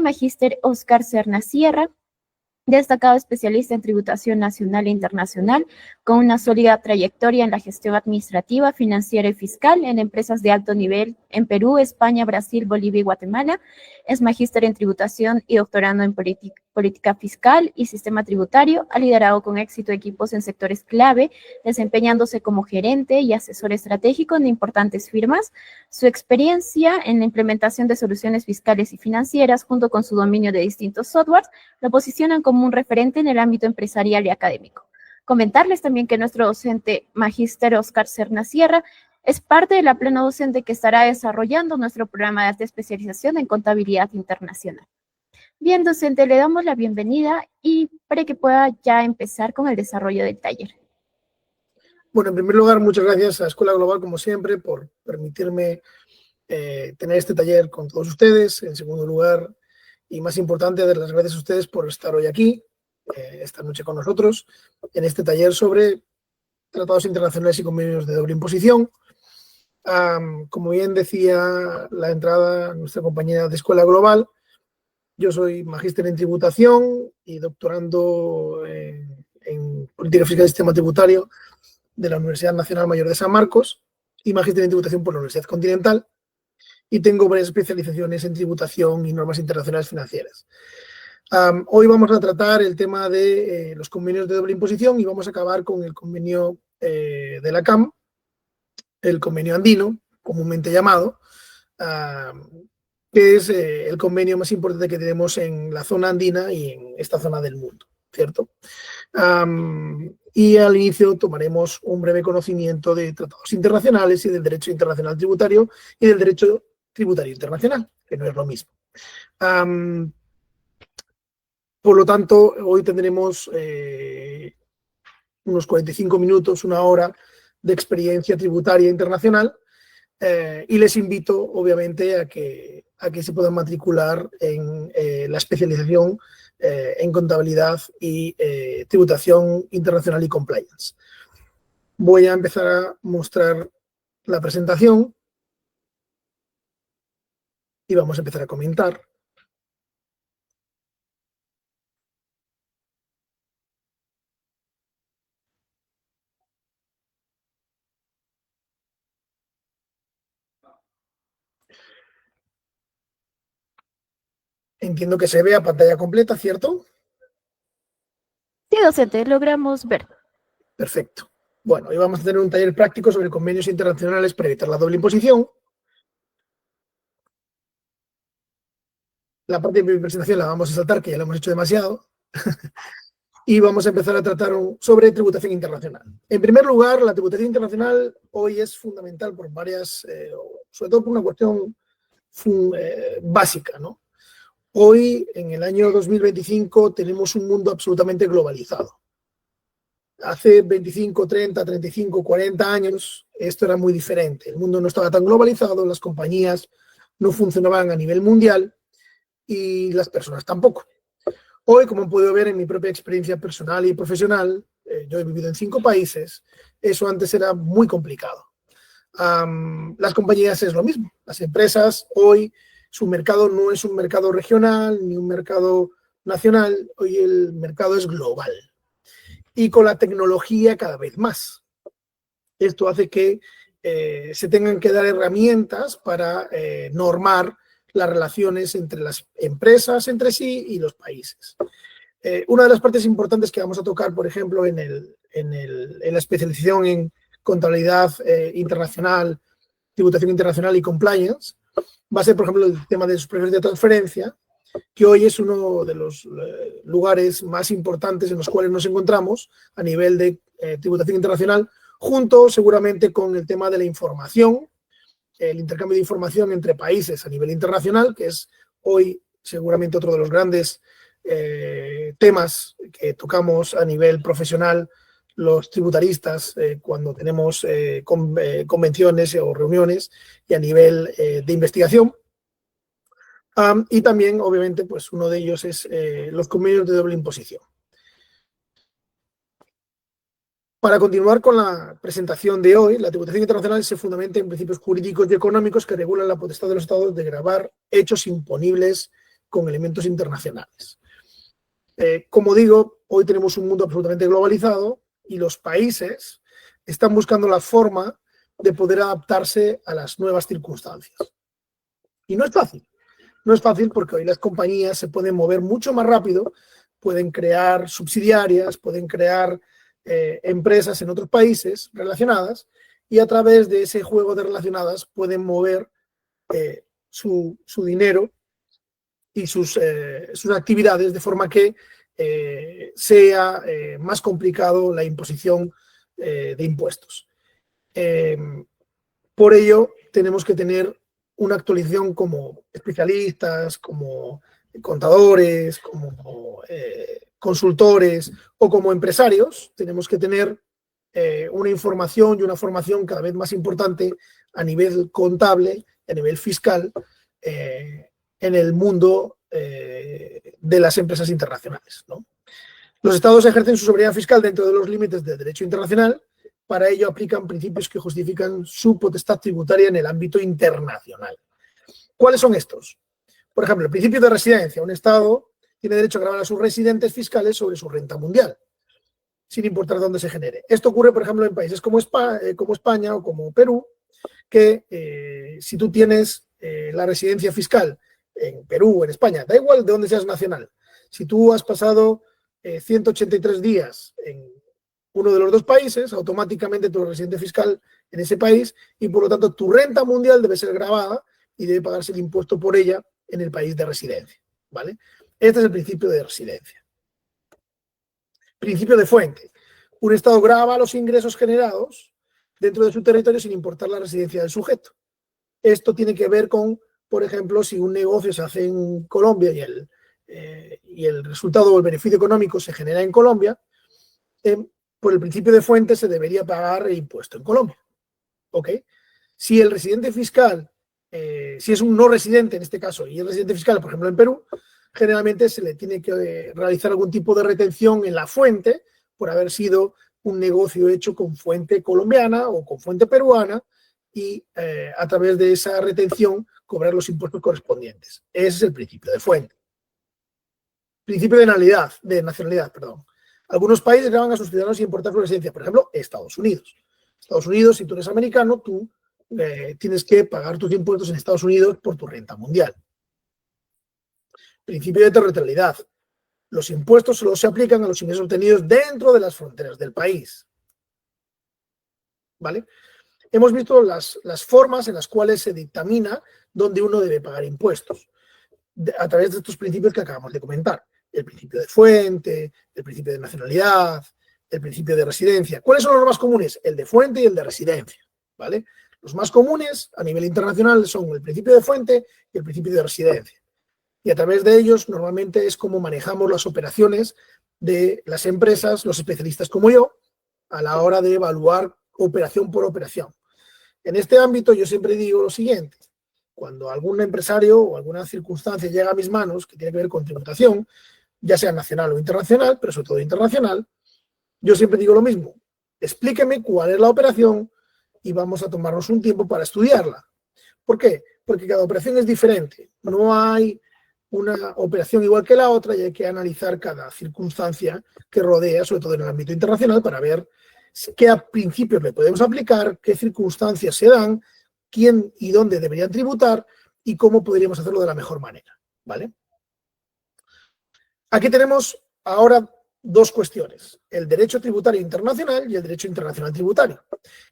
magíster Óscar Serna Sierra, destacado especialista en tributación nacional e internacional, con una sólida trayectoria en la gestión administrativa, financiera y fiscal en empresas de alto nivel en Perú, España, Brasil, Bolivia y Guatemala. Es magíster en tributación y doctorando en política fiscal y sistema tributario. Ha liderado con éxito equipos en sectores clave, desempeñándose como gerente y asesor estratégico en importantes firmas. Su experiencia en la implementación de soluciones fiscales y financieras, junto con su dominio de distintos softwares, lo posicionan como un referente en el ámbito empresarial y académico. Comentarles también que nuestro docente magíster Óscar Serna Sierra es parte de la plana docente que estará desarrollando nuestro programa de alta especialización en contabilidad internacional. Bien, docente, le damos la bienvenida y para que pueda ya empezar con el desarrollo del taller. Bueno, en primer lugar, muchas gracias a Escuela Global, como siempre, por permitirme tener este taller con todos ustedes. En segundo lugar, y más importante, dar las gracias a ustedes por estar hoy aquí, esta noche con nosotros, en este taller sobre tratados internacionales y convenios de doble imposición. Como bien decía la entrada nuestra compañera de Escuela Global, yo soy magíster en tributación y doctorando en política fiscal y sistema tributario de la Universidad Nacional Mayor de San Marcos y magíster en tributación por la Universidad Continental, y tengo varias especializaciones en tributación y normas internacionales financieras. Hoy vamos a tratar el tema de los convenios de doble imposición y vamos a acabar con el convenio de la CAM, el convenio andino, comúnmente llamado, que es el convenio más importante que tenemos en la zona andina y en esta zona del mundo, ¿cierto? Y al inicio tomaremos un breve conocimiento de tratados internacionales y del derecho internacional tributario y del derecho tributario internacional, que no es lo mismo. Por lo tanto, hoy tendremos unos 45 minutos, una hora de experiencia tributaria internacional, y les invito, obviamente, a que se puedan matricular en la especialización en contabilidad y tributación internacional y compliance. Voy a empezar a mostrar la presentación y vamos a empezar a comentar. Entiendo que se ve a pantalla completa, ¿cierto? Sí, docente, logramos ver. Perfecto. Bueno, hoy vamos a tener un taller práctico sobre convenios internacionales para evitar la doble imposición. La parte de mi presentación la vamos a saltar, que ya lo hemos hecho demasiado. Y vamos a empezar a tratar sobre tributación internacional. En primer lugar, la tributación internacional hoy es fundamental por varias, sobre todo por una cuestión básica, ¿no? Hoy, en el año 2025, tenemos un mundo absolutamente globalizado. Hace 25, 30, 35, 40 años, esto era muy diferente. El mundo no estaba tan globalizado, las compañías no funcionaban a nivel mundial y las personas tampoco. Hoy, como han podido ver en mi propia experiencia personal y profesional, yo he vivido en 5 países, eso antes era muy complicado. Las compañías es lo mismo. Las empresas hoy, su mercado no es un mercado regional ni un mercado nacional, hoy el mercado es global. Y con la tecnología cada vez más. Esto hace que se tengan que dar herramientas para normar las relaciones entre las empresas entre sí y los países. Una de las partes importantes que vamos a tocar, por ejemplo, en la especialización en contabilidad internacional, tributación internacional y compliance, va a ser, por ejemplo, el tema de los precios de transferencia, que hoy es uno de los lugares más importantes en los cuales nos encontramos a nivel de tributación internacional, junto seguramente con el tema de la información, el intercambio de información entre países a nivel internacional, que es hoy seguramente otro de los grandes temas que tocamos a nivel profesional los tributaristas cuando tenemos convenciones o reuniones y a nivel de investigación. Y también, obviamente, pues uno de ellos es los convenios de doble imposición. Para continuar con la presentación de hoy, la tributación internacional se fundamenta en principios jurídicos y económicos que regulan la potestad de los estados de gravar hechos imponibles con elementos internacionales. Como digo, hoy tenemos un mundo absolutamente globalizado y los países están buscando la forma de poder adaptarse a las nuevas circunstancias. Y no es fácil. No es fácil porque hoy las compañías se pueden mover mucho más rápido, pueden crear subsidiarias, pueden crear empresas en otros países relacionadas y a través de ese juego de relacionadas pueden mover su dinero y sus actividades de forma que sea más complicado la imposición de impuestos. Por ello, tenemos que tener una actualización como especialistas, como contadores, como consultores o como empresarios. Tenemos que tener una información y una formación cada vez más importante a nivel contable, a nivel fiscal, en el mundo de las empresas internacionales, ¿no? Los estados ejercen su soberanía fiscal dentro de los límites del derecho internacional. Para ello aplican principios que justifican su potestad tributaria en el ámbito internacional. ¿Cuáles son estos? Por ejemplo, el principio de residencia. Un estado tiene derecho a gravar a sus residentes fiscales sobre su renta mundial, sin importar dónde se genere. Esto ocurre, por ejemplo, en países como España o como Perú, que si tú tienes la residencia fiscal en Perú o en España, da igual de dónde seas nacional, si tú has pasado 183 días en uno de los dos países, automáticamente tu residente fiscal en ese país y por lo tanto tu renta mundial debe ser gravada y debe pagarse el impuesto por ella en el país de residencia, ¿vale? Este es el principio de residencia. Principio de fuente. Un estado grava los ingresos generados dentro de su territorio sin importar la residencia del sujeto. Esto tiene que ver con, por ejemplo, si un negocio se hace en Colombia y el resultado o el beneficio económico se genera en Colombia, por el principio de fuente se debería pagar el impuesto en Colombia. ¿Ok? Si el residente fiscal, si es un no residente en este caso, y es residente fiscal, por ejemplo, en Perú, generalmente se le tiene que realizar algún tipo de retención en la fuente por haber sido un negocio hecho con fuente colombiana o con fuente peruana y a través de esa retención cobrar los impuestos correspondientes. Ese es el principio de fuente. Principio de nacionalidad, perdón. Algunos países graban a sus ciudadanos sin importar su residencia, por ejemplo, Estados Unidos. Estados Unidos, si tú eres americano, tú tienes que pagar tus impuestos en Estados Unidos por tu renta mundial. Principio de territorialidad. Los impuestos solo se aplican a los ingresos obtenidos dentro de las fronteras del país. ¿Vale? Hemos visto las formas en las cuales se dictamina dónde uno debe pagar impuestos, a través de estos principios que acabamos de comentar. El principio de fuente, el principio de nacionalidad, el principio de residencia. ¿Cuáles son los más comunes? El de fuente y el de residencia, ¿vale? Los más comunes a nivel internacional son el principio de fuente y el principio de residencia. Y a través de ellos normalmente es como manejamos las operaciones de las empresas, los especialistas como yo, a la hora de evaluar operación por operación. En este ámbito yo siempre digo lo siguiente: cuando algún empresario o alguna circunstancia llega a mis manos que tiene que ver con tributación, ya sea nacional o internacional, pero sobre todo internacional, yo siempre digo lo mismo: explíqueme cuál es la operación y vamos a tomarnos un tiempo para estudiarla. ¿Por qué? Porque cada operación es diferente. No hay una operación igual que la otra y hay que analizar cada circunstancia que rodea, sobre todo en el ámbito internacional, para ver qué principios le podemos aplicar, qué circunstancias se dan, quién y dónde deberían tributar y cómo podríamos hacerlo de la mejor manera, ¿vale? Aquí tenemos ahora dos cuestiones: el derecho tributario internacional y el derecho internacional tributario,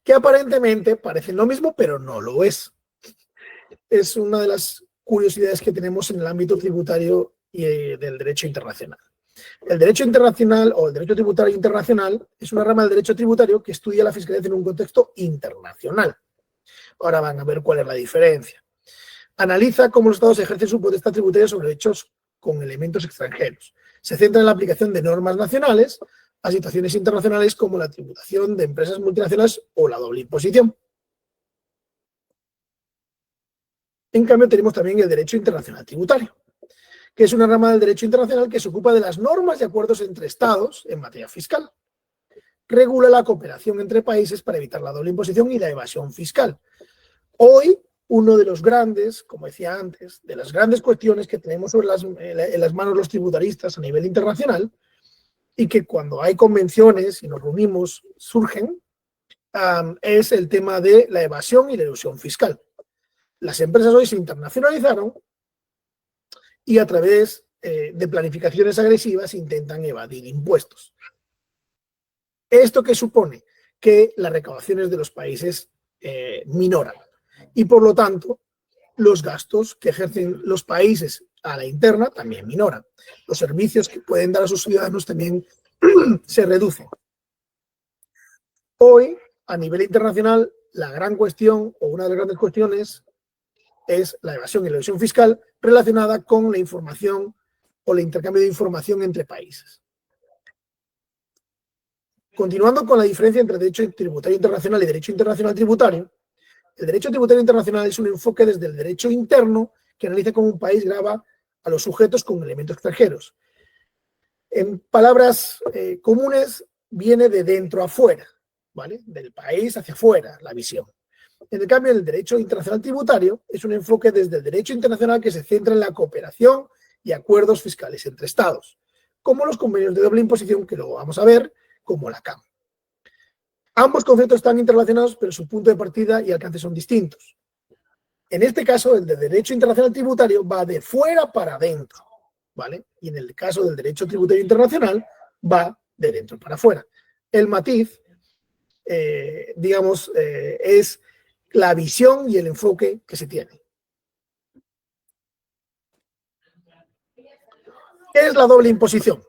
que aparentemente parecen lo mismo, pero no lo es. Es una de las curiosidades que tenemos en el ámbito tributario y del derecho internacional. El derecho internacional o el derecho tributario internacional es una rama del derecho tributario que estudia la fiscalidad en un contexto internacional. Ahora van a ver cuál es la diferencia. Analiza cómo los estados ejercen su potestad tributaria sobre hechos con elementos extranjeros. Se centra en la aplicación de normas nacionales a situaciones internacionales como la tributación de empresas multinacionales o la doble imposición. En cambio, tenemos también el derecho internacional tributario, que es una rama del derecho internacional que se ocupa de las normas y acuerdos entre estados en materia fiscal. Regula la cooperación entre países para evitar la doble imposición y la evasión fiscal. Hoy, uno de los grandes, como decía antes, de las grandes cuestiones que tenemos en las manos los tributaristas a nivel internacional y que cuando hay convenciones y nos reunimos surgen, es el tema de la evasión y la elusión fiscal. Las empresas hoy se internacionalizaron y a través de planificaciones agresivas intentan evadir impuestos. ¿Esto qué supone? Que las recaudaciones de los países minoran y por lo tanto los gastos que ejercen los países a la interna también minoran. Los servicios que pueden dar a sus ciudadanos también se reducen. Hoy, a nivel internacional, la gran cuestión o una de las grandes cuestiones es la evasión y la elusión fiscal relacionada con la información o el intercambio de información entre países. Continuando con la diferencia entre derecho tributario internacional y derecho internacional tributario, el derecho tributario internacional es un enfoque desde el derecho interno que analiza cómo un país grava a los sujetos con elementos extranjeros. En palabras comunes, viene de dentro a fuera, ¿vale? Del país hacia afuera, la visión. En el cambio, el derecho internacional tributario es un enfoque desde el derecho internacional que se centra en la cooperación y acuerdos fiscales entre estados, como los convenios de doble imposición, que luego vamos a ver, como la CAM. Ambos conceptos están interrelacionados, pero su punto de partida y alcance son distintos. En este caso, el de derecho internacional tributario va de fuera para adentro, ¿vale? Y en el caso del derecho tributario internacional, va de dentro para afuera. El matiz, es la visión y el enfoque que se tiene. ¿Qué es la doble imposición?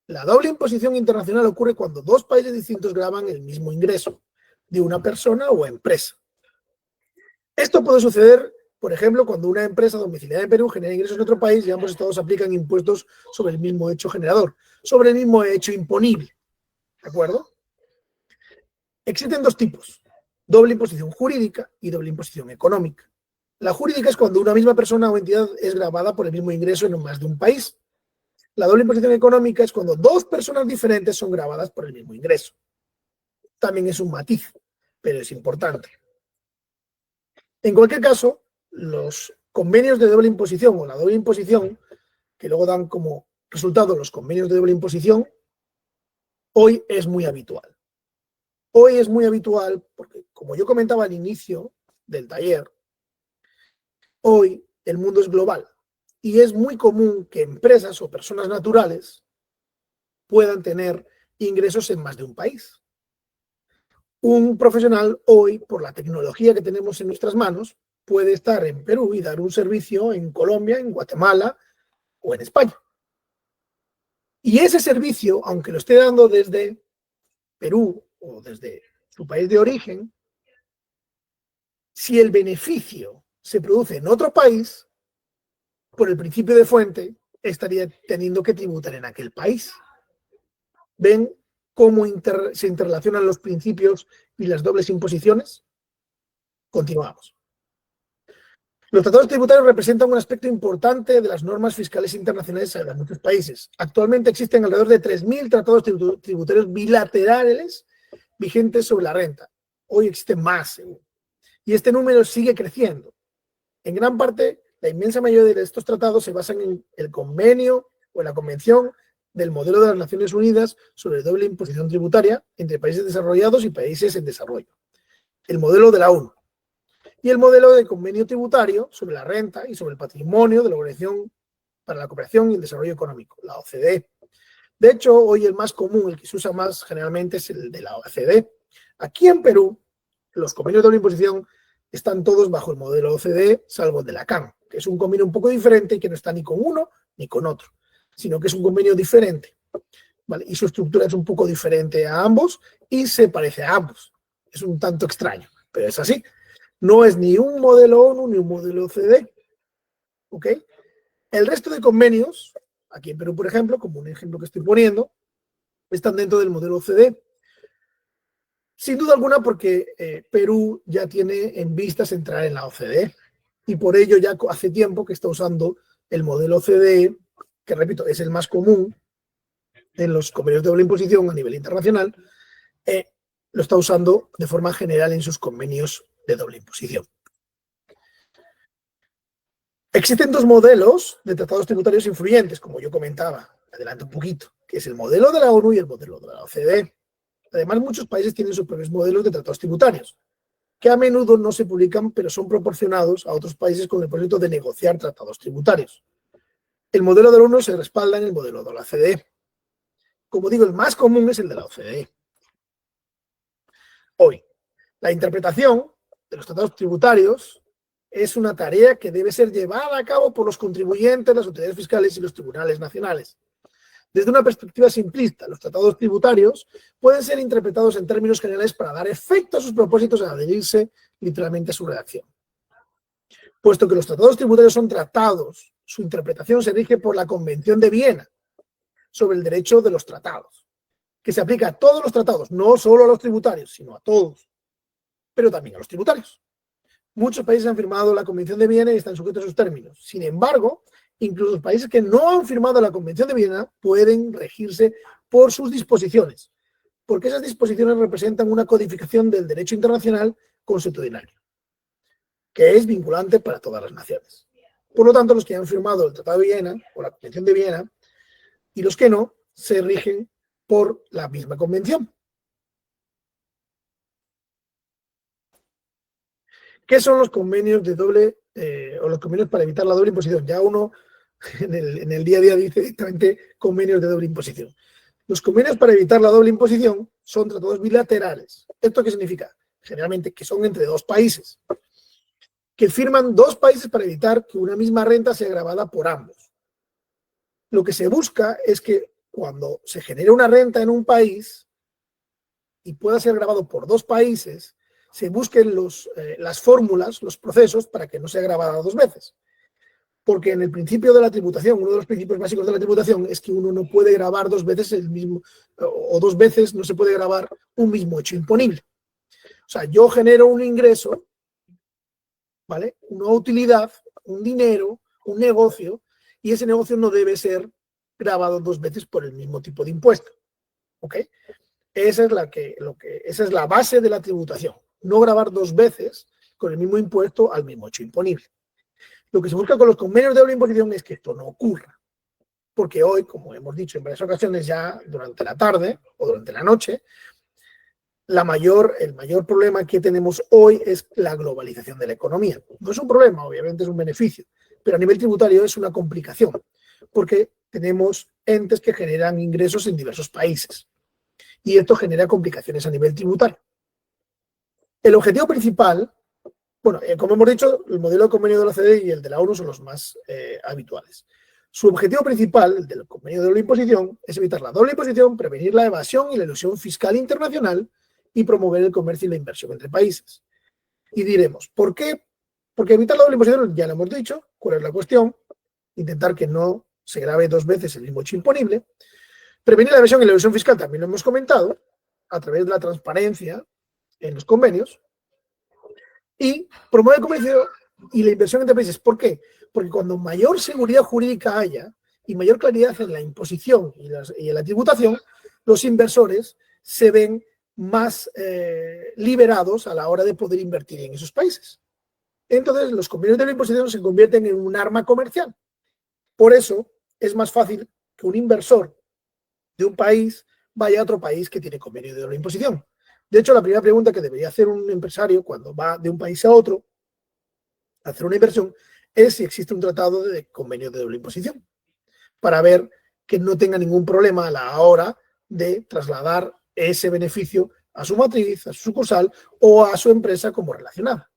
La doble imposición internacional ocurre cuando dos países distintos gravan el mismo ingreso de una persona o empresa. Esto puede suceder, por ejemplo, cuando una empresa domiciliada en Perú genera ingresos en otro país y ambos estados aplican impuestos sobre el mismo hecho generador, sobre el mismo hecho imponible. ¿De acuerdo? Existen dos tipos: doble imposición jurídica y doble imposición económica. La jurídica es cuando una misma persona o entidad es gravada por el mismo ingreso en más de un país. La doble imposición económica es cuando dos personas diferentes son gravadas por el mismo ingreso. También es un matiz, pero es importante. En cualquier caso, los convenios de doble imposición o la doble imposición, que luego dan como resultado los convenios de doble imposición, hoy es muy habitual. Hoy es muy habitual porque, como yo comentaba al inicio del taller, hoy el mundo es global. Y es muy común que empresas o personas naturales puedan tener ingresos en más de un país. Un profesional hoy, por la tecnología que tenemos en nuestras manos, puede estar en Perú y dar un servicio en Colombia, en Guatemala o en España. Y ese servicio, aunque lo esté dando desde Perú o desde su país de origen, si el beneficio se produce en otro país, por el principio de fuente, estaría teniendo que tributar en aquel país. ¿Ven cómo se interrelacionan los principios y las dobles imposiciones? Continuamos. Los tratados tributarios representan un aspecto importante de las normas fiscales internacionales de muchos países. Actualmente existen alrededor de 3.000 tratados tributarios bilaterales vigentes sobre la renta. Hoy existen más, y este número sigue creciendo. En gran parte, la inmensa mayoría de estos tratados se basan en el convenio o en la convención del modelo de las Naciones Unidas sobre doble imposición tributaria entre países desarrollados y países en desarrollo, el modelo de la ONU, y el modelo de convenio tributario sobre la renta y sobre el patrimonio de la Organización para la Cooperación y el Desarrollo Económico, la OCDE. De hecho, hoy el más común, el que se usa más generalmente, es el de la OCDE. Aquí en Perú, los convenios de doble imposición están todos bajo el modelo OCDE, salvo el de la CAM, que es un convenio un poco diferente y que no está ni con uno ni con otro, sino que es un convenio diferente, ¿vale? Y su estructura es un poco diferente a ambos y se parece a ambos. Es un tanto extraño, pero es así. No es ni un modelo ONU ni un modelo OCDE, ¿ok? El resto de convenios, aquí en Perú, por ejemplo, como un ejemplo que estoy poniendo, están dentro del modelo OCDE. Sin duda alguna porque Perú ya tiene en vistas entrar en la OCDE y por ello ya hace tiempo que está usando el modelo OCDE, que repito, es el más común en los convenios de doble imposición a nivel internacional, lo está usando de forma general en sus convenios de doble imposición. Existen dos modelos de tratados tributarios influyentes, como yo comentaba, adelanto un poquito, que es el modelo de la ONU y el modelo de la OCDE. Además, muchos países tienen sus propios modelos de tratados tributarios, que a menudo no se publican, pero son proporcionados a otros países con el propósito de negociar tratados tributarios. El modelo de la ONU se respalda en el modelo de la OCDE. Como digo, el más común es el de la OCDE. Hoy, la interpretación de los tratados tributarios es una tarea que debe ser llevada a cabo por los contribuyentes, las autoridades fiscales y los tribunales nacionales. Desde una perspectiva simplista, los tratados tributarios pueden ser interpretados en términos generales para dar efecto a sus propósitos al adherirse literalmente a su redacción. Puesto que los tratados tributarios son tratados, su interpretación se rige por la Convención de Viena sobre el derecho de los tratados, que se aplica a todos los tratados, no solo a los tributarios, sino a todos, pero también a los tributarios. Muchos países han firmado la Convención de Viena y están sujetos a sus términos. Sin embargo, incluso los países que no han firmado la Convención de Viena pueden regirse por sus disposiciones, porque esas disposiciones representan una codificación del derecho internacional consuetudinario, que es vinculante para todas las naciones. Por lo tanto, los que han firmado el Tratado de Viena o la Convención de Viena y los que no, se rigen por la misma convención. ¿Qué son los convenios de doble o los convenios para evitar la doble imposición? Ya uno en el día a día dice directamente convenios de doble imposición. Los convenios para evitar la doble imposición son tratados bilaterales. ¿Esto qué significa? Generalmente que son entre dos países, que firman dos países para evitar que una misma renta sea gravada por ambos. Lo que se busca es que cuando se genere una renta en un país y pueda ser gravado por dos países, se busquen las fórmulas, los procesos para que no sea gravada dos veces. Porque en el principio de la tributación, uno de los principios básicos de la tributación es que uno no puede gravar dos veces el mismo, o dos veces no se puede gravar un mismo hecho imponible. O sea, yo genero un ingreso, ¿vale? Una utilidad, un dinero, un negocio, y ese negocio no debe ser gravado dos veces por el mismo tipo de impuesto. ¿Ok? Esa es la base de la tributación. No gravar dos veces con el mismo impuesto al mismo hecho imponible. Lo que se busca con los convenios de doble imposición es que esto no ocurra. Porque hoy, como hemos dicho en varias ocasiones ya durante la tarde o durante la noche, el mayor problema que tenemos hoy es la globalización de la economía. No es un problema, obviamente es un beneficio, pero a nivel tributario es una complicación, porque tenemos entes que generan ingresos en diversos países. Y esto genera complicaciones a nivel tributario. El objetivo principal, bueno, como hemos dicho, el modelo de convenio de la OCDE y el de la ONU son los más habituales. Su objetivo principal, el del convenio de doble imposición, es evitar la doble imposición, prevenir la evasión y la elusión fiscal internacional y promover el comercio y la inversión entre países. Y diremos, ¿por qué? Porque evitar la doble imposición, ya lo hemos dicho, ¿cuál es la cuestión? Intentar que no se grave dos veces el mismo hecho imponible. Prevenir la evasión y la elusión fiscal, también lo hemos comentado, a través de la transparencia en los convenios. Y promover el comercio y la inversión entre países. ¿Por qué? Porque cuando mayor seguridad jurídica haya y mayor claridad en la imposición y en la tributación, los inversores se ven más liberados a la hora de poder invertir en esos países. Entonces, los convenios de la imposición se convierten en un arma comercial. Por eso, es más fácil que un inversor de un país vaya a otro país que tiene convenio de doble imposición. De hecho, la primera pregunta que debería hacer un empresario cuando va de un país a otro a hacer una inversión es si existe un tratado de convenio de doble imposición, para ver que no tenga ningún problema a la hora de trasladar ese beneficio a su matriz, a su sucursal o a su empresa como relacionada.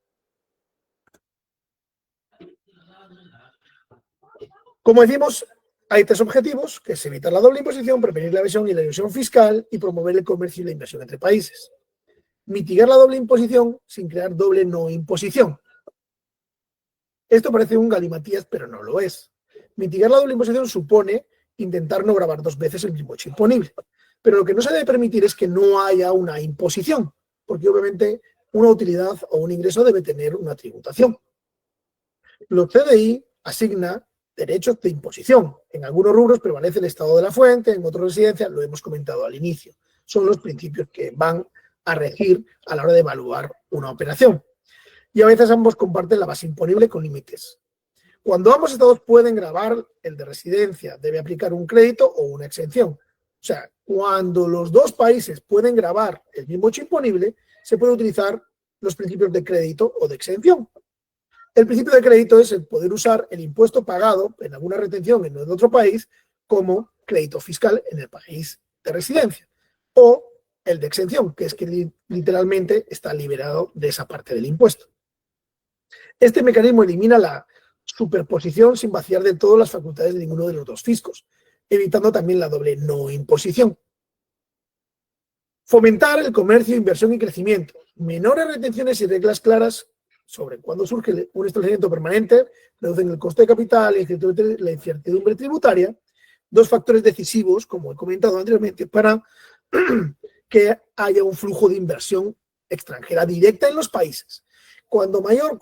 Como decimos, hay tres objetivos, que es evitar la doble imposición, prevenir la evasión y la elusión fiscal y promover el comercio y la inversión entre países. Mitigar la doble imposición sin crear doble no imposición. Esto parece un galimatías, pero no lo es. Mitigar la doble imposición supone intentar no gravar dos veces el mismo hecho imponible. Pero lo que no se debe permitir es que no haya una imposición, porque obviamente una utilidad o un ingreso debe tener una tributación. Los CDI asigna derechos de imposición. En algunos rubros prevalece el estado de la fuente, en otros residencia, lo hemos comentado al inicio. Son los principios que van a regir a la hora de evaluar una operación. Y a veces ambos comparten la base imponible con límites. Cuando ambos estados pueden gravar, el de residencia debe aplicar un crédito o una exención. O sea, cuando los dos países pueden gravar el mismo hecho imponible, se puede utilizar los principios de crédito o de exención. El principio de crédito es el poder usar el impuesto pagado en alguna retención en otro país como crédito fiscal en el país de residencia. O el de exención, que es que literalmente está liberado de esa parte del impuesto. Este mecanismo elimina la superposición sin vaciar de todo las facultades de ninguno de los dos fiscos, evitando también la doble no imposición. Fomentar el comercio, inversión y crecimiento. Menores retenciones y reglas claras sobre cuándo surge un establecimiento permanente reducen el coste de capital y la incertidumbre tributaria, dos factores decisivos, como he comentado anteriormente, para que haya un flujo de inversión extranjera directa en los países. Cuanto mayor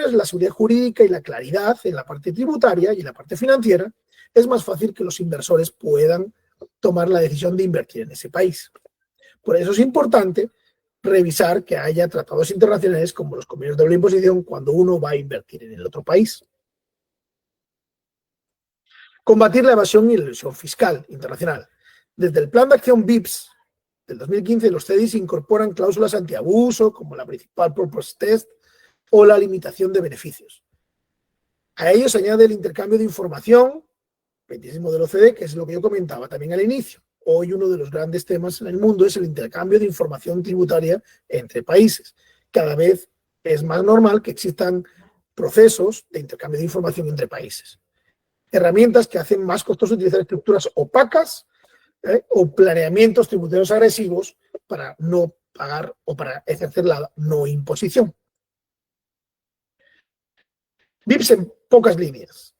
es la seguridad jurídica y la claridad en la parte tributaria y en la parte financiera, es más fácil que los inversores puedan tomar la decisión de invertir en ese país. Por eso es importante revisar que haya tratados internacionales como los convenios de doble imposición cuando uno va a invertir en el otro país. Combatir la evasión y la elusión fiscal internacional. Desde el Plan de Acción BEPS del 2015, los CEDIs incorporan cláusulas antiabuso como la Principal Purpose Test o la limitación de beneficios. A ello se añade el intercambio de información, 26 modelo OCDE, que es lo que yo comentaba también al inicio. Hoy uno de los grandes temas en el mundo es el intercambio de información tributaria entre países. Cada vez es más normal que existan procesos de intercambio de información entre países. Herramientas que hacen más costoso utilizar estructuras opacas o planeamientos tributarios agresivos para no pagar o para ejercer la no imposición. BEPS en pocas líneas.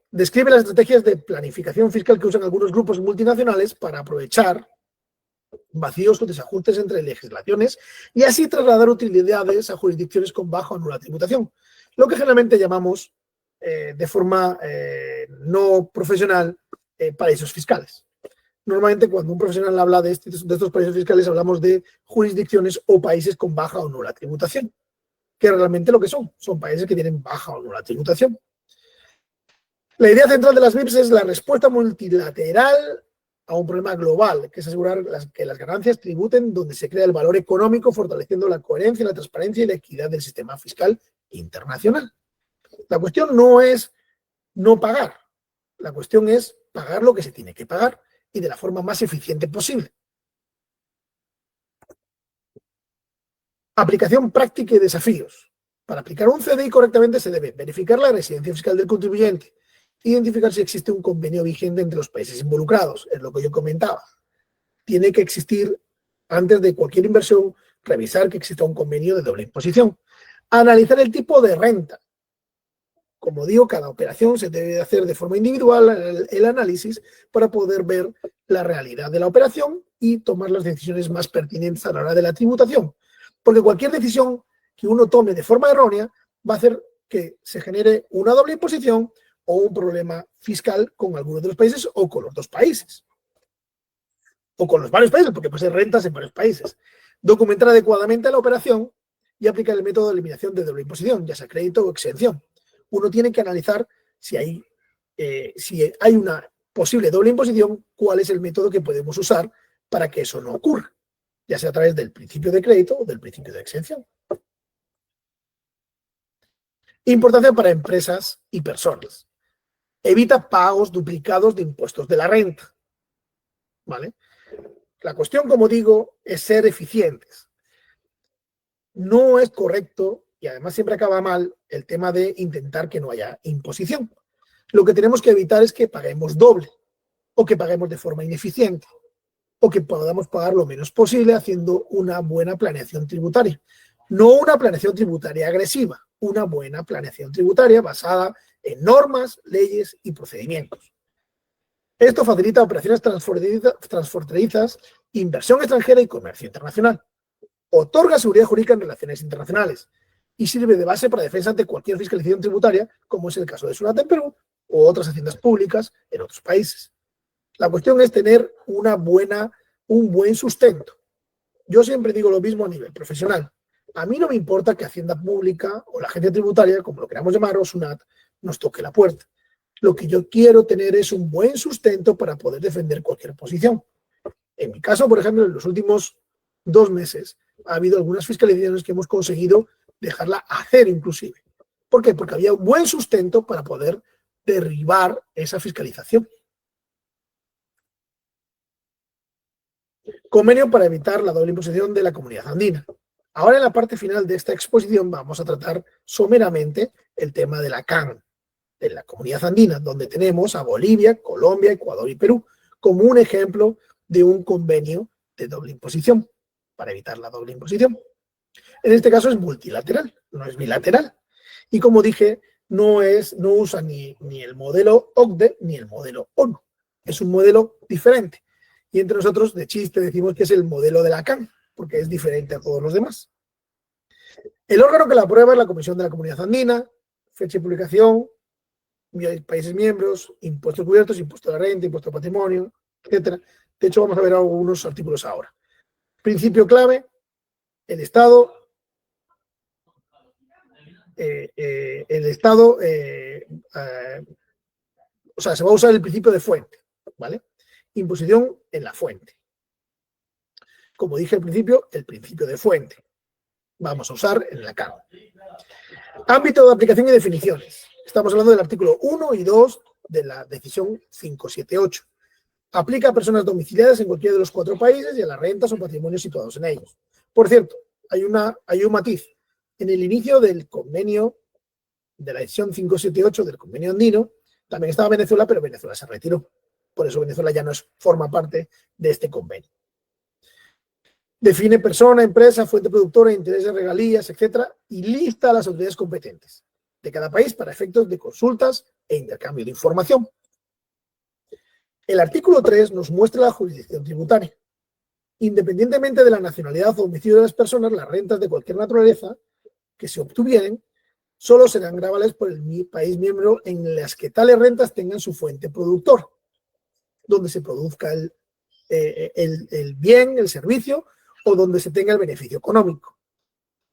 Describe las estrategias de planificación fiscal que usan algunos grupos multinacionales para aprovechar vacíos o desajustes entre legislaciones y así trasladar utilidades a jurisdicciones con baja o nula tributación, lo que generalmente llamamos de forma no profesional paraísos fiscales. Normalmente cuando un profesional habla de estos paraísos fiscales hablamos de jurisdicciones o países con baja o nula tributación, que realmente lo que son países que tienen baja o nula tributación. La idea central de las BEPS es la respuesta multilateral a un problema global, que es asegurar que las ganancias tributen donde se crea el valor económico, fortaleciendo la coherencia, la transparencia y la equidad del sistema fiscal internacional. La cuestión no es no pagar, la cuestión es pagar lo que se tiene que pagar y de la forma más eficiente posible. Aplicación práctica y desafíos. Para aplicar un CDI correctamente se debe verificar la residencia fiscal del contribuyente, identificar si existe un convenio vigente entre los países involucrados, es lo que yo comentaba. Tiene que existir, antes de cualquier inversión, revisar que exista un convenio de doble imposición. Analizar el tipo de renta. Como digo, cada operación se debe hacer de forma individual el análisis para poder ver la realidad de la operación y tomar las decisiones más pertinentes a la hora de la tributación. Porque cualquier decisión que uno tome de forma errónea va a hacer que se genere una doble imposición o un problema fiscal con algunos de los países o con los dos países. O con los varios países, porque puede ser rentas en varios países. Documentar adecuadamente la operación y aplicar el método de eliminación de doble imposición, ya sea crédito o exención. Uno tiene que analizar si hay una posible doble imposición, cuál es el método que podemos usar para que eso no ocurra, ya sea a través del principio de crédito o del principio de exención. Importancia para empresas y personas. Evita pagos duplicados de impuestos de la renta. ¿Vale? La cuestión, como digo, es ser eficientes. No es correcto, y además siempre acaba mal, el tema de intentar que no haya imposición. Lo que tenemos que evitar es que paguemos doble, o que paguemos de forma ineficiente, o que podamos pagar lo menos posible haciendo una buena planeación tributaria. No una planeación tributaria agresiva, una buena planeación tributaria basada en normas, leyes y procedimientos. Esto facilita operaciones transfronterizas, inversión extranjera y comercio internacional. Otorga seguridad jurídica en relaciones internacionales y sirve de base para defensa ante cualquier fiscalización tributaria, como es el caso de SUNAT en Perú o otras haciendas públicas en otros países. La cuestión es tener un buen sustento. Yo siempre digo lo mismo a nivel profesional. A mí no me importa que Hacienda Pública o la agencia tributaria, como lo queramos llamar, o SUNAT, nos toque la puerta. Lo que yo quiero tener es un buen sustento para poder defender cualquier posición. En mi caso, por ejemplo, en los últimos 2 meses ha habido algunas fiscalizaciones que hemos conseguido dejarla a cero inclusive. ¿Por qué? Porque había un buen sustento para poder derribar esa fiscalización. Convenio para evitar la doble imposición de la Comunidad Andina. Ahora en la parte final de esta exposición vamos a tratar someramente el tema de la CAN, de la Comunidad Andina, donde tenemos a Bolivia, Colombia, Ecuador y Perú como un ejemplo de un convenio de doble imposición, para evitar la doble imposición. En este caso es multilateral, no es bilateral. Y como dije, no usa ni el modelo OCDE ni el modelo ONU. Es un modelo diferente. Y entre nosotros, de chiste, decimos que es el modelo de la CAN, porque es diferente a todos los demás. El órgano que la aprueba es la Comisión de la Comunidad Andina, fecha de publicación, países miembros, impuestos cubiertos, impuesto a la renta, impuesto al patrimonio, etc. De hecho, vamos a ver algunos artículos ahora. Principio clave, el Estado, o sea, se va a usar el principio de fuente, ¿vale? Imposición en la fuente. Como dije al principio, el principio de fuente. Vamos a usar en la CAN. Ámbito de aplicación y definiciones. Estamos hablando del artículo 1 y 2 de la decisión 578. Aplica a personas domiciliadas en cualquiera de los 4 países y a las rentas o patrimonios situados en ellos. Por cierto, hay un matiz. En el inicio del convenio de la decisión 578 del convenio andino, también estaba Venezuela, pero Venezuela se retiró. Por eso Venezuela ya no forma parte de este convenio. Define persona, empresa, fuente productora, intereses, regalías, etcétera, y lista a las autoridades competentes de cada país para efectos de consultas e intercambio de información. El artículo 3 nos muestra la jurisdicción tributaria. Independientemente de la nacionalidad o domicilio de las personas, las rentas de cualquier naturaleza que se obtuvieren solo serán gravables por el país miembro en las que tales rentas tengan su fuente productor, donde se produzca el bien, el servicio, o donde se tenga el beneficio económico.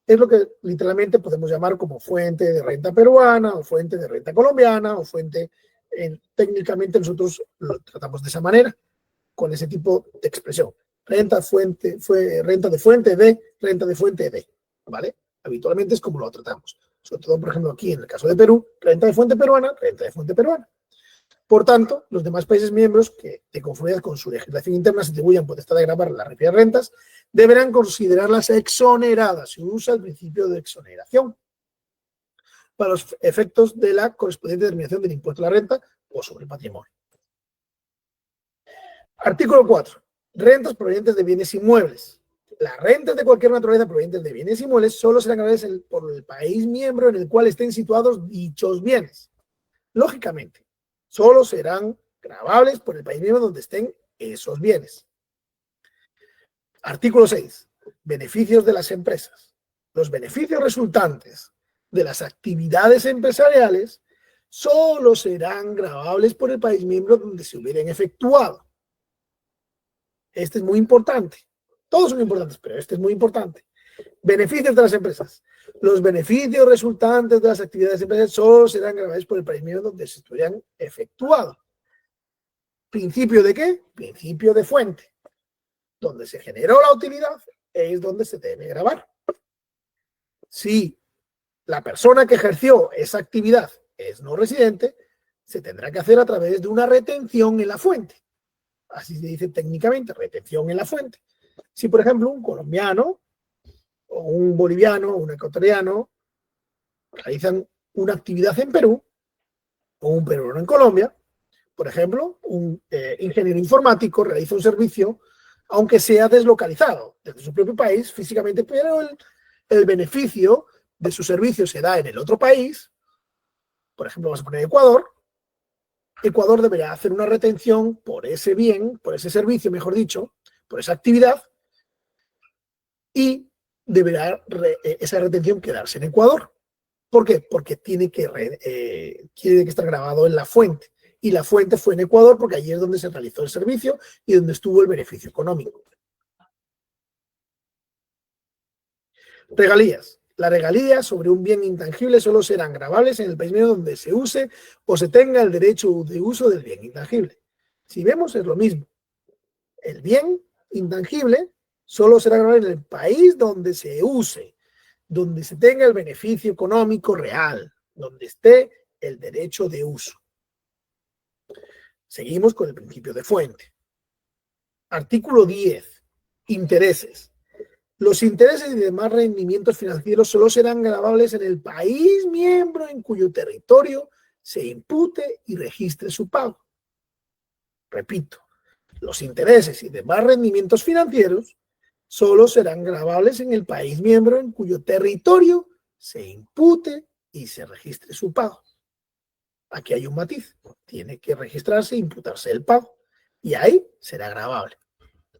Es lo que literalmente podemos llamar como fuente de renta peruana, o fuente de renta colombiana, o fuente, técnicamente nosotros lo tratamos de esa manera, con ese tipo de expresión. Renta de fuente de, ¿vale? Habitualmente es como lo tratamos. Sobre todo, por ejemplo, aquí en el caso de Perú, renta de fuente peruana, renta de fuente peruana. Por tanto, los demás países miembros que, de conformidad con su legislación interna, se atribuyan potestad de gravar las referidas rentas, deberán considerarlas exoneradas. Se usa el principio de exoneración para los efectos de la correspondiente determinación del impuesto a la renta o sobre el patrimonio. Artículo 4. Rentas provenientes de bienes inmuebles. Las rentas de cualquier naturaleza provenientes de bienes inmuebles solo serán gravables por el país miembro en el cual estén situados dichos bienes. Lógicamente, solo serán gravables por el país miembro donde estén esos bienes. Artículo 6. Beneficios de las empresas. Los beneficios resultantes de las actividades empresariales solo serán gravables por el país miembro donde se hubieran efectuado. Este es muy importante. Todos son importantes, pero este es muy importante. Beneficios de las empresas. Los beneficios resultantes de las actividades empresariales solo serán gravables por el país miembro donde se hubieran efectuado. ¿Principio de qué? Principio de fuente. Donde se generó la utilidad es donde se debe gravar. Si la persona que ejerció esa actividad es no residente, se tendrá que hacer a través de una retención en la fuente. Así se dice técnicamente, retención en la fuente. Si, por ejemplo, un colombiano o un boliviano o un ecuatoriano realizan una actividad en Perú o un peruano en Colombia, por ejemplo, un ingeniero informático realiza un servicio aunque sea deslocalizado desde su propio país físicamente, pero el beneficio de su servicio se da en el otro país. Por ejemplo, vamos a poner Ecuador. Ecuador deberá hacer una retención por ese bien, por ese servicio, mejor dicho, por esa actividad, y deberá esa retención quedarse en Ecuador. ¿Por qué? Porque tiene que estar grabado en la fuente. Y la fuente fue en Ecuador porque allí es donde se realizó el servicio y donde estuvo el beneficio económico. Regalías. Las regalías sobre un bien intangible solo serán gravables en el país miembro donde se use o se tenga el derecho de uso del bien intangible. Si vemos, es lo mismo. El bien intangible solo será gravable en el país donde se use, donde se tenga el beneficio económico real, donde esté el derecho de uso. Seguimos con el principio de fuente. Artículo 10. Intereses. Los intereses y demás rendimientos financieros solo serán gravables en el país miembro en cuyo territorio se impute y registre su pago. Repito, los intereses y demás rendimientos financieros solo serán gravables en el país miembro en cuyo territorio se impute y se registre su pago. Aquí hay un matiz. Tiene que registrarse e imputarse el pago. Y ahí será gravable.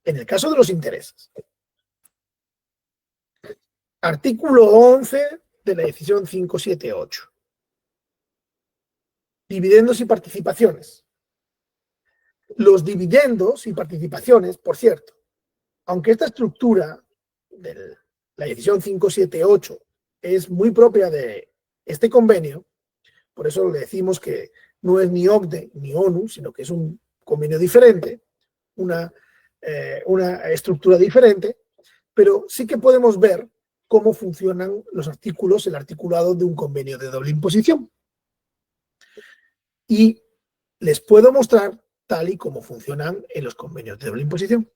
En el caso de los intereses. Artículo 11 de la decisión 578. Dividendos y participaciones. Los dividendos y participaciones, por cierto, aunque esta estructura de la decisión 578 es muy propia de este convenio, por eso le decimos que no es ni OCDE ni ONU, sino que es un convenio diferente, una estructura diferente, pero sí que podemos ver cómo funcionan los artículos, el articulado de un convenio de doble imposición. Y les puedo mostrar tal y como funcionan en los convenios de doble imposición.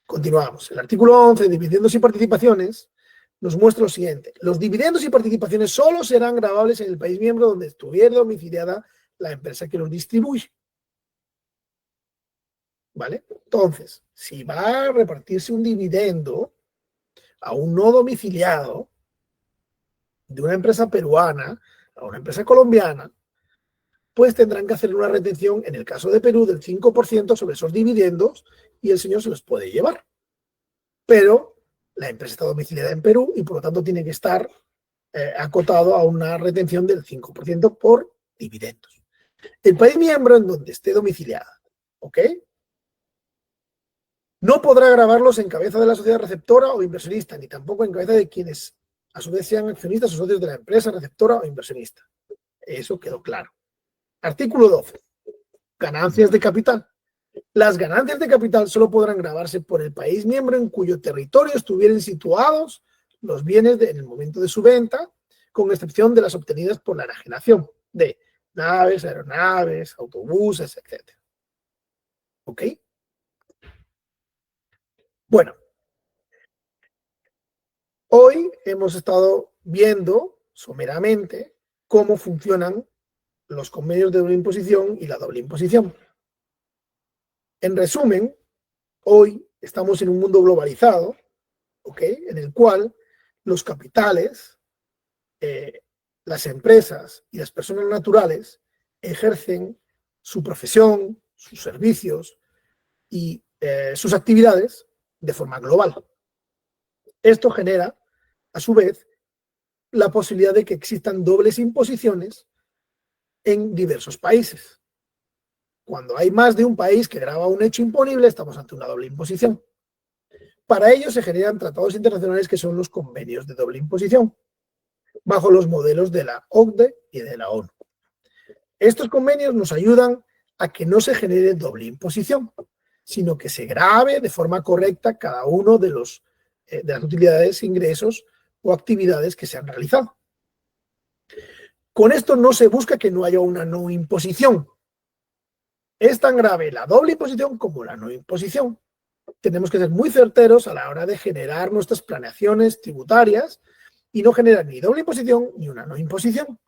Continuamos. El artículo 11, dividendos y participaciones, nos muestra lo siguiente. Los dividendos y participaciones solo serán gravables en el país miembro donde estuviera domiciliada la empresa que los distribuye. ¿Vale? Entonces, si va a repartirse un dividendo a un no domiciliado de una empresa peruana a una empresa colombiana, pues tendrán que hacer una retención, en el caso de Perú, del 5% sobre esos dividendos y el señor se los puede llevar. Pero la empresa está domiciliada en Perú y por lo tanto tiene que estar acotado a una retención del 5% por dividendos. El país miembro en donde esté domiciliada, ¿ok? No podrá gravarlos en cabeza de la sociedad receptora o inversionista, ni tampoco en cabeza de quienes a su vez sean accionistas o socios de la empresa receptora o inversionista. Eso quedó claro. Artículo 12. Ganancias de capital. Las ganancias de capital solo podrán gravarse por el país miembro en cuyo territorio estuvieran situados los bienes en el momento de su venta, con excepción de las obtenidas por la enajenación de naves, aeronaves, autobuses, etc. ¿Ok? Bueno, hoy hemos estado viendo someramente cómo funcionan los convenios de doble imposición y la doble imposición. En resumen, hoy estamos en un mundo globalizado, ¿ok? En el cual los capitales, las empresas y las personas naturales ejercen su profesión, sus servicios y sus actividades de forma global. Esto genera, a su vez, la posibilidad de que existan dobles imposiciones en diversos países. Cuando hay más de un país que grava un hecho imponible, estamos ante una doble imposición. Para ello se generan tratados internacionales que son los convenios de doble imposición, bajo los modelos de la OCDE y de la ONU. Estos convenios nos ayudan a que no se genere doble imposición, sino que se grave de forma correcta cada uno de las utilidades, ingresos o actividades que se han realizado. Con esto no se busca que no haya una no imposición. Es tan grave la doble imposición como la no imposición. Tenemos que ser muy certeros a la hora de generar nuestras planeaciones tributarias y no generar ni doble imposición ni una no imposición.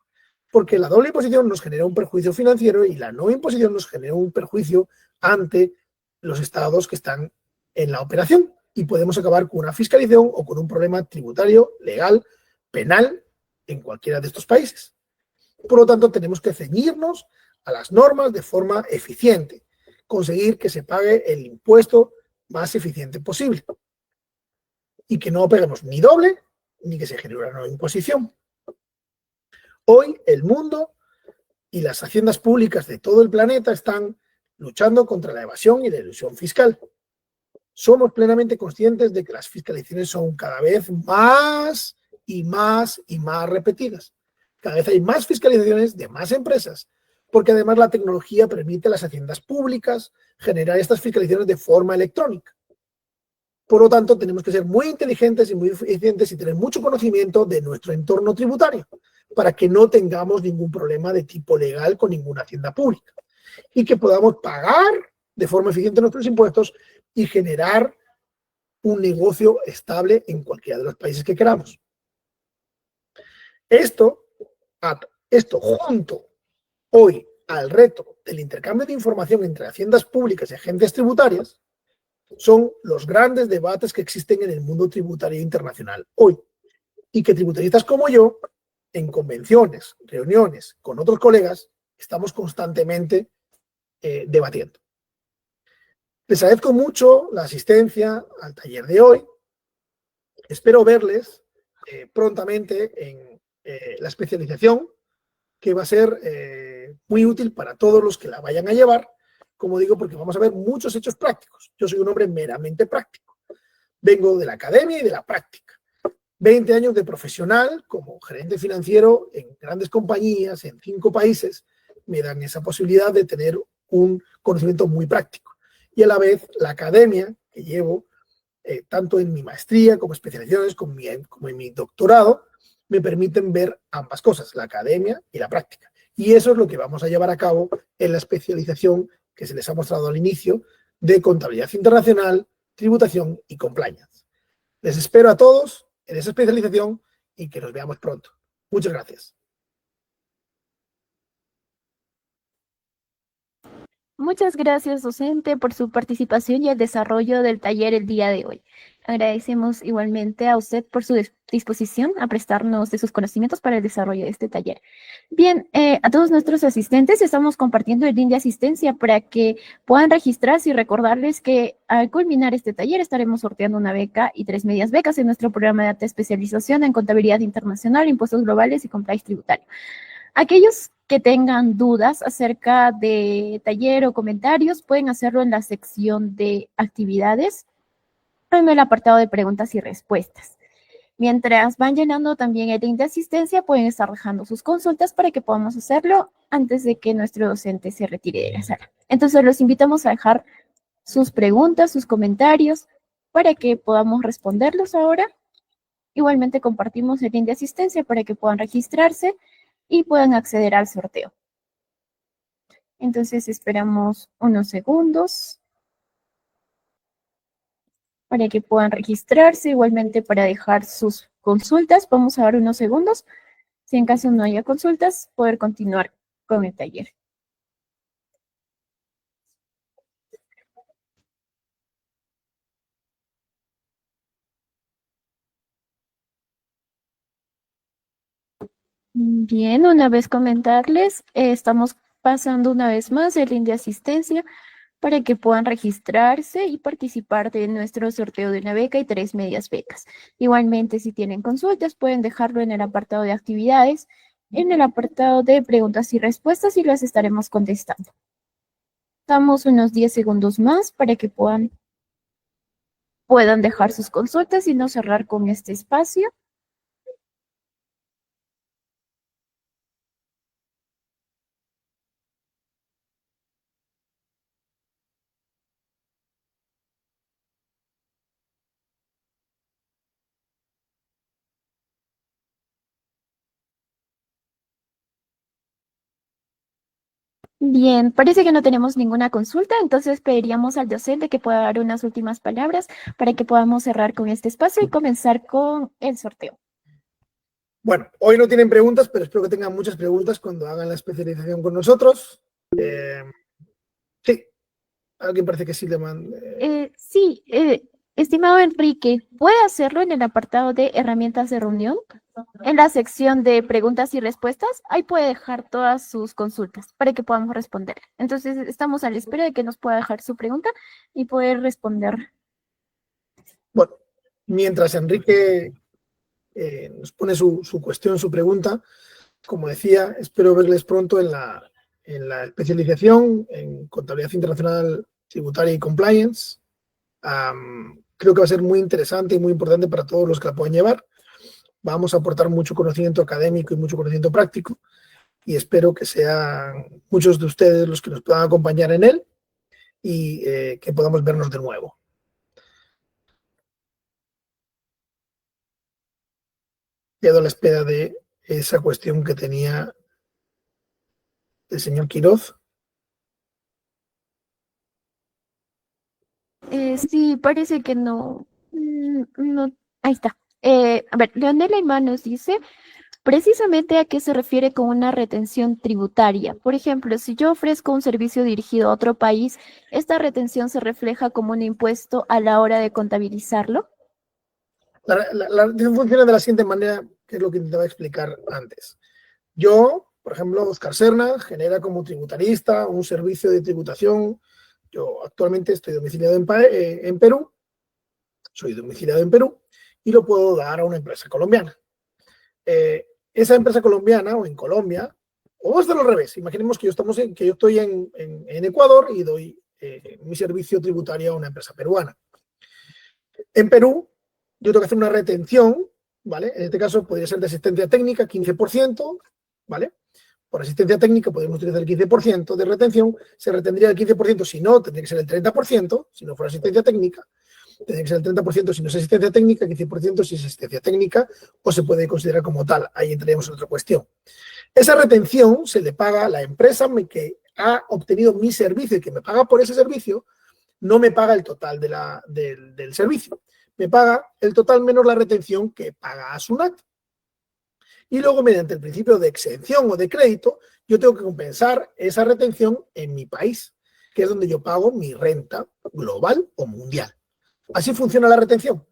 Porque la doble imposición nos genera un perjuicio financiero y la no imposición nos genera un perjuicio ante los estados que están en la operación. Y podemos acabar con una fiscalización o con un problema tributario, legal, penal, en cualquiera de estos países. Por lo tanto, tenemos que ceñirnos a las normas de forma eficiente, conseguir que se pague el impuesto más eficiente posible y que no peguemos ni doble ni que se genere una nueva imposición. Hoy el mundo y las haciendas públicas de todo el planeta están luchando contra la evasión y la elusión fiscal. somos plenamente conscientes de que las fiscalizaciones son cada vez más y más y más repetidas. Cada vez hay más fiscalizaciones de más empresas, porque además la tecnología permite a las haciendas públicas generar estas fiscalizaciones de forma electrónica. Por lo tanto, tenemos que ser muy inteligentes y muy eficientes y tener mucho conocimiento de nuestro entorno tributario para que no tengamos ningún problema de tipo legal con ninguna hacienda pública y que podamos pagar de forma eficiente nuestros impuestos y generar un negocio estable en cualquiera de los países que queramos. Esto junto hoy al reto del intercambio de información entre haciendas públicas y agencias tributarias son los grandes debates que existen en el mundo tributario internacional hoy y que tributaristas como yo, en convenciones, reuniones con otros colegas, estamos constantemente debatiendo. Les agradezco mucho la asistencia al taller de hoy. Espero verles prontamente en la especialización, que va a ser muy útil para todos los que la vayan a llevar, como digo, porque vamos a ver muchos hechos prácticos. Yo soy un hombre meramente práctico. Vengo de la academia y de la práctica. 20 años de profesional como gerente financiero en grandes compañías, en 5 países, me dan esa posibilidad de tener un conocimiento muy práctico. Y a la vez, la academia que llevo, tanto en mi maestría como especializaciones, como en mi doctorado, me permiten ver ambas cosas, la academia y la práctica. Y eso es lo que vamos a llevar a cabo en la especialización que se les ha mostrado al inicio de contabilidad internacional, tributación y compliance. Les espero a todos en esa especialización y que nos veamos pronto. Muchas gracias. Muchas gracias, docente, por su participación y el desarrollo del taller el día de hoy. Agradecemos igualmente a usted por su disposición a prestarnos de sus conocimientos para el desarrollo de este taller. Bien, a todos nuestros asistentes estamos compartiendo el link de asistencia para que puedan registrarse y recordarles que al culminar este taller estaremos sorteando una beca y 3 medias becas en nuestro programa de alta especialización en contabilidad internacional, impuestos globales y compliance tributario. Aquellos que tengan dudas acerca de taller o comentarios pueden hacerlo en la sección de actividades, en el apartado de preguntas y respuestas. Mientras van llenando también el link de asistencia, pueden estar dejando sus consultas para que podamos hacerlo antes de que nuestro docente se retire de la sala. Entonces los invitamos a dejar sus preguntas, sus comentarios, para que podamos responderlos ahora. Igualmente compartimos el link de asistencia para que puedan registrarse y puedan acceder al sorteo. Entonces esperamos unos segundos para que puedan registrarse, igualmente para dejar sus consultas. Vamos a dar unos segundos. Si en caso no haya consultas, poder continuar con el taller. Bien, una vez comentarles, estamos pasando una vez más el link de asistencia para que puedan registrarse y participar de nuestro sorteo de una beca y 3 medias becas. Igualmente, si tienen consultas, pueden dejarlo en el apartado de actividades, en el apartado de preguntas y respuestas y las estaremos contestando. Damos unos 10 segundos más para que puedan dejar sus consultas y no cerrar con este espacio. Bien, parece que no tenemos ninguna consulta, entonces pediríamos al docente que pueda dar unas últimas palabras para que podamos cerrar con este espacio y comenzar con el sorteo. Bueno, hoy no tienen preguntas, pero espero que tengan muchas preguntas cuando hagan la especialización con nosotros. Sí, alguien parece que sí le manda. Sí, estimado Enrique, ¿puede hacerlo en el apartado de herramientas de reunión? En la sección de preguntas y respuestas, ahí puede dejar todas sus consultas para que podamos responder. Entonces, estamos a la espera de que nos pueda dejar su pregunta y poder responder. Bueno, mientras Enrique nos pone su cuestión, su pregunta, como decía, espero verles pronto en la especialización en contabilidad internacional, tributaria y compliance. Creo que va a ser muy interesante y muy importante para todos los que la puedan llevar. Vamos a aportar mucho conocimiento académico y mucho conocimiento práctico y espero que sean muchos de ustedes los que nos puedan acompañar en él y que podamos vernos de nuevo. Quedo a la espera de esa cuestión que tenía el señor Quiroz. Sí, parece que no. No, ahí está. A ver, Leonela Imán nos dice precisamente a qué se refiere con una retención tributaria. Por ejemplo, si yo ofrezco un servicio dirigido a otro país, ¿esta retención se refleja como un impuesto a la hora de contabilizarlo? La retención funciona de la siguiente manera, que es lo que intentaba explicar antes. Yo, por ejemplo, Oscar Serna, genera como tributarista un servicio de tributación. Yo actualmente estoy domiciliado en Perú, soy domiciliado en Perú y lo puedo dar a una empresa colombiana. Esa empresa colombiana o en Colombia, o hasta al revés, imaginemos que yo estoy en Ecuador y doy mi servicio tributario a una empresa peruana. En Perú, yo tengo que hacer una retención, ¿vale? En este caso podría ser de asistencia técnica, 15%, ¿vale? Por asistencia técnica podemos utilizar el 15% de retención, se retendría el 15%, si no, tendría que ser el 30%, si no fuera asistencia técnica, tendría que ser el 30% si no es asistencia técnica, 15% si es asistencia técnica, o se puede considerar como tal. Ahí entraríamos en otra cuestión. Esa retención se le paga a la empresa que ha obtenido mi servicio y que me paga por ese servicio, no me paga el total del servicio. Me paga el total menos la retención que paga a SUNAT. Y luego, mediante el principio de exención o de crédito, yo tengo que compensar esa retención en mi país, que es donde yo pago mi renta global o mundial. Así funciona la retención.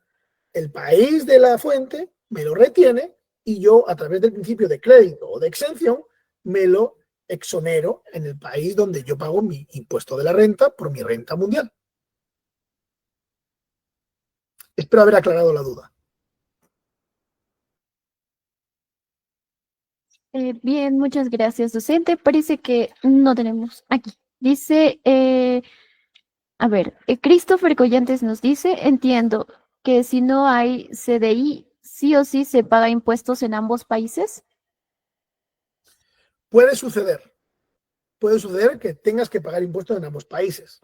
El país de la fuente me lo retiene y yo, a través del principio de crédito o de exención, me lo exonero en el país donde yo pago mi impuesto de la renta por mi renta mundial. Espero haber aclarado la duda. Bien, muchas gracias, docente. Parece que no tenemos aquí. Dice, a ver, Christopher Collantes nos dice, entiendo que si no hay CDI, sí o sí se paga impuestos en ambos países. Puede suceder que tengas que pagar impuestos en ambos países.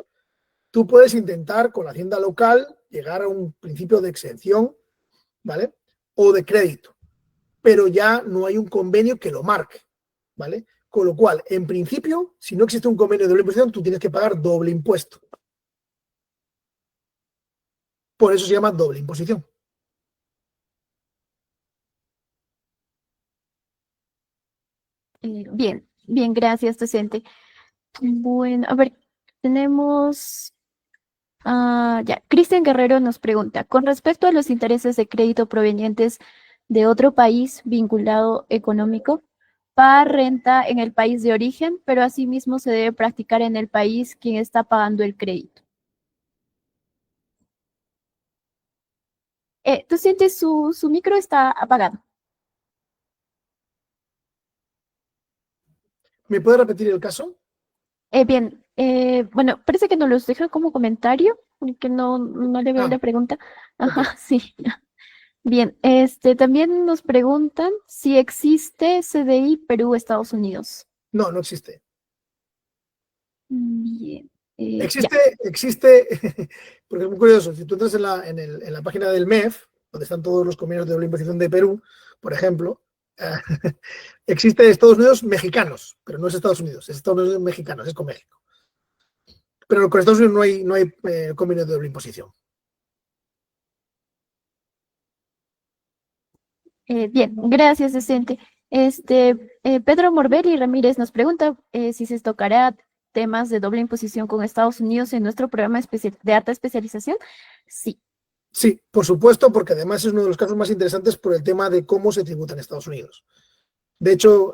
Tú puedes intentar con la hacienda local llegar a un principio de exención, ¿vale? O de crédito, pero ya no hay un convenio que lo marque, ¿vale? Con lo cual, en principio, si no existe un convenio de doble imposición, tú tienes que pagar doble impuesto. Por eso se llama doble imposición. Bien, bien, gracias, docente. Bueno, a ver, tenemos, ya, Cristian Guerrero nos pregunta, con respecto a los intereses de crédito provenientes de otro país vinculado económico, paga renta en el país de origen, pero asimismo se debe practicar en el país quien está pagando el crédito. Docente, su micro está apagado. ¿Me puede repetir el caso? Bien, bueno, parece que nos los deja como comentario, porque no le veo la pregunta. Ajá, Ok. sí. Bien, también nos preguntan si existe CDI Perú-Estados Unidos. No, no existe. Bien, ya. Existe, porque es muy curioso, si tú entras en la página del MEF, donde están todos los convenios de doble imposición de Perú, por ejemplo, existe Estados Unidos mexicanos, pero no es Estados Unidos, es Estados Unidos mexicanos, es con México. Pero con Estados Unidos no hay convenio de doble imposición. Bien, gracias, docente. Pedro Morbelli Ramírez nos pregunta si se tocará temas de doble imposición con Estados Unidos en nuestro programa de alta especialización. Sí. Sí, por supuesto, porque además es uno de los casos más interesantes por el tema de cómo se tributa en Estados Unidos. De hecho,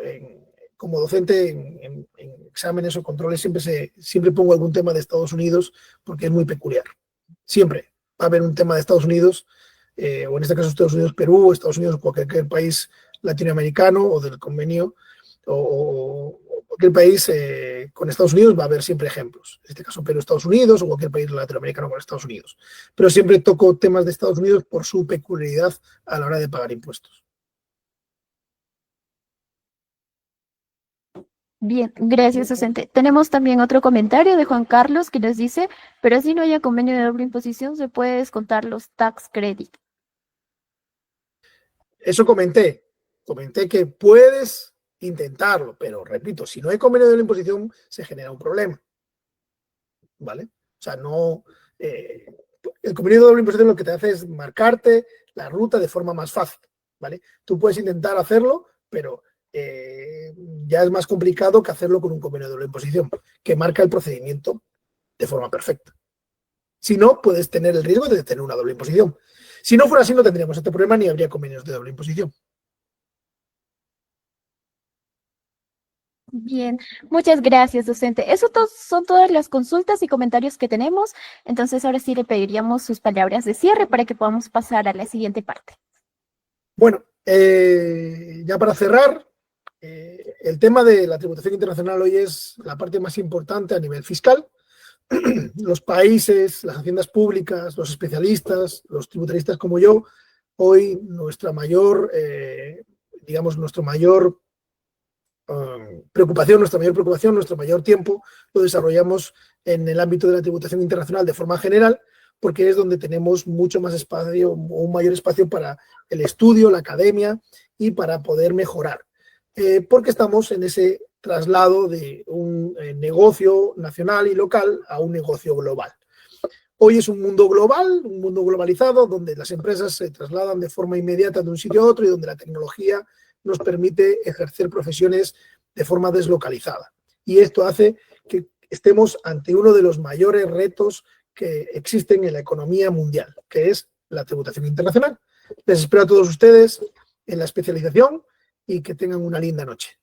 como docente en exámenes o controles siempre pongo algún tema de Estados Unidos porque es muy peculiar. Siempre va a haber un tema de Estados Unidos, o en este caso Estados Unidos, Perú, Estados Unidos, cualquier país latinoamericano o del convenio o cualquier país con Estados Unidos va a haber siempre ejemplos. En este caso, Perú, Estados Unidos, o cualquier país latinoamericano con Estados Unidos. Pero siempre toco temas de Estados Unidos por su peculiaridad a la hora de pagar impuestos. Bien, gracias, docente. Tenemos también otro comentario de Juan Carlos que nos dice, pero si no haya convenio de doble imposición, se puede descontar los tax credit. Eso comenté que puedes intentarlo, pero repito, si no hay convenio de doble imposición, se genera un problema. ¿Vale? O sea, no... el convenio de doble imposición lo que te hace es marcarte la ruta de forma más fácil, ¿vale? Tú puedes intentar hacerlo, pero ya es más complicado que hacerlo con un convenio de doble imposición, que marca el procedimiento de forma perfecta. Si no, puedes tener el riesgo de tener una doble imposición. Si no fuera así, no tendríamos este problema ni habría convenios de doble imposición. Bien, muchas gracias, docente. Eso son todas las consultas y comentarios que tenemos. Entonces, ahora sí le pediríamos sus palabras de cierre para que podamos pasar a la siguiente parte. Bueno, ya para cerrar, el tema de la tributación internacional hoy es la parte más importante a nivel fiscal. Los países, las haciendas públicas, los especialistas, los tributaristas como yo, hoy nuestra mayor, preocupación, nuestro mayor tiempo lo desarrollamos en el ámbito de la tributación internacional de forma general, porque es donde tenemos mucho más espacio, o un mayor espacio para el estudio, la academia y para poder mejorar. Porque estamos en ese traslado de un negocio nacional y local a un negocio global. Hoy es un mundo global, un mundo globalizado, donde las empresas se trasladan de forma inmediata de un sitio a otro y donde la tecnología nos permite ejercer profesiones de forma deslocalizada. Y esto hace que estemos ante uno de los mayores retos que existen en la economía mundial, que es la tributación internacional. Les espero a todos ustedes en la especialización y que tengan una linda noche.